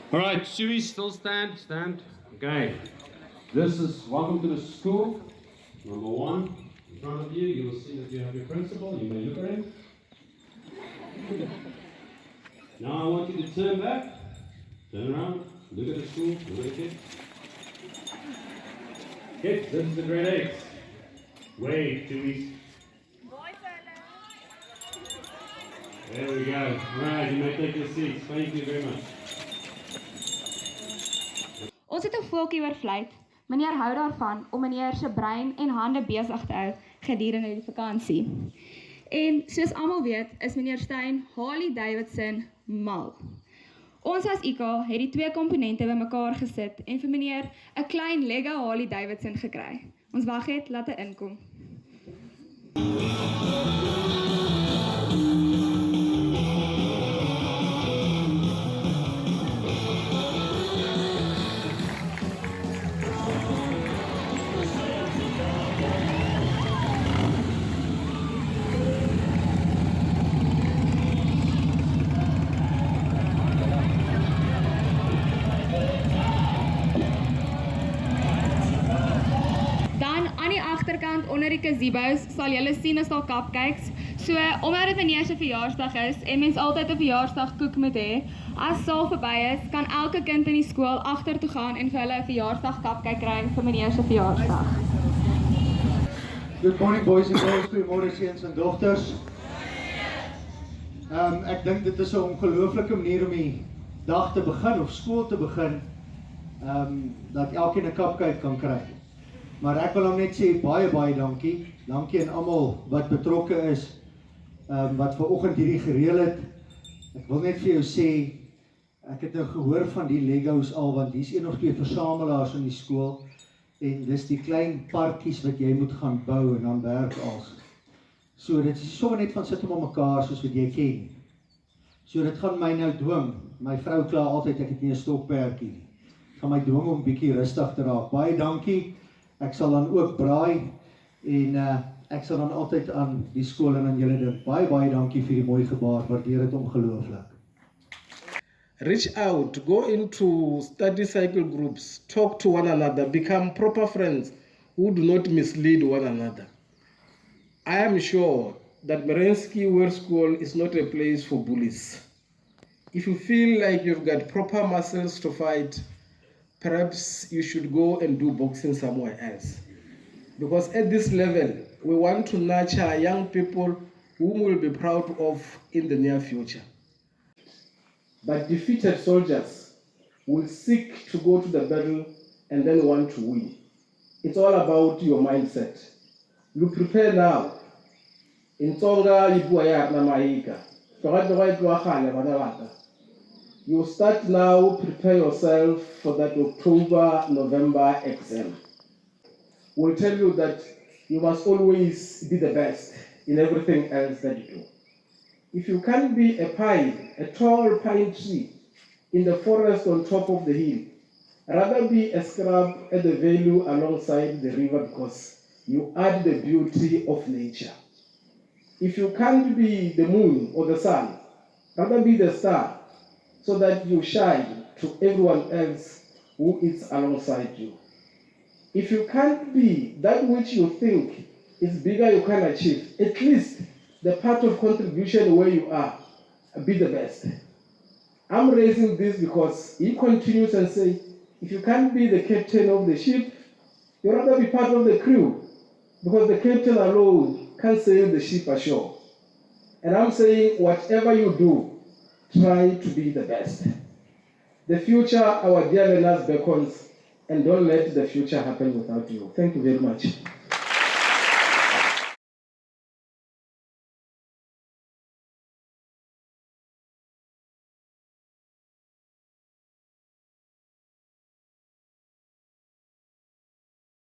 All right, Sui, still stand. Okay. This is welcome to the school. Number one, in front of you, you will see that you have your principal. You may look at him. Now I want you to turn back, turn around, look at the school, look at the kids. Kids, this is the grade 8. Wave, Sui. There we go. All right, you may take your seats. Thank you very much. Ons het 'n voeltjie oor vlieg. Meneer hou daarvan om meneer se brein en hande besig te hou gedurende die vakansie. En soos almal weet, is meneer Steyn Harley Davidson mal. Ons as IK het die twee komponente bymekaar gesit en vir meneer 'n klein Lego Harley Davidson gekry. Ons wag net laat hy inkom. Onder die gazebo's sal julle sien as daar cupcakes. So, omdat dit meneer se verjaarsdag is en mens altyd 'n verjaarsdagkoek moet hê, as saal verby is, kan elke kind in die skool agter toe gaan en vir hulle 'n verjaarsdag cupcake kry vir meneer se verjaarsdag. Good morning boys and girls, goeiemôre seuns en dogters. Ek dink dit is 'n ongelooflike manier om die dag te begin of skool te begin, dat elkeen 'n cupcake kan kry. Maar ek wil hom net sê baie dankie. Dankie aan almal wat betrokke is, wat vanoggend hierdie gereël het. Ek wil net vir jou sê, ek het nou gehoor van die Legos al, want hier's een of twee versamelaars in die skool, en dis die klein parkies wat jy moet gaan bou en dan werk als. So dit is sommer net van sit hom op mekaar soos wat jy ken. So dit gaan my nou dwing. My vrou kla altyd ek het nie 'n stokperdjie nie. Dit gaan my dwing om bietjie rustig te raak. Baie dankie. Ek sal dan ook braai en ek sal dan altyd aan die skool en aan julle dink. Baie dankie vir die mooi gebaar. Waardeer dit ongelooflik. Reach out, go into study cycle groups, talk to one another, become proper friends who do not mislead one another. I am sure that Merensky World School is not a place for bullies. If you feel like you've got proper muscles to fight, perhaps you should go and do boxing somewhere else. Because at this level, we want to nurture young people whom we'll be proud of in the near future. but defeated soldiers will seek to go to the battle and then want to win. It's all about your mindset. You prepare now. In Tonga, you start now, prepare yourself for that October-November exam. We'll tell you that you must always be the best in everything else that you do. If you can't be a pine, a tall pine tree in the forest on top of the hill, rather be a scrub at the valley alongside the river because you add the beauty of nature. If you can't be the moon or the sun, rather be the star so that you shine to everyone else who is alongside you. If you can't be that which you think is bigger you can achieve, at least the part of contribution where you are, be the best. I'm raising this because he continues and say, if you can't be the captain of the ship, you'd rather be part of the crew, because the captain alone can't sail the ship ashore. And I'm saying, whatever you do, try to be the best. The future, our dear learners, beckons, and don't let the future happen without you. Thank you very much.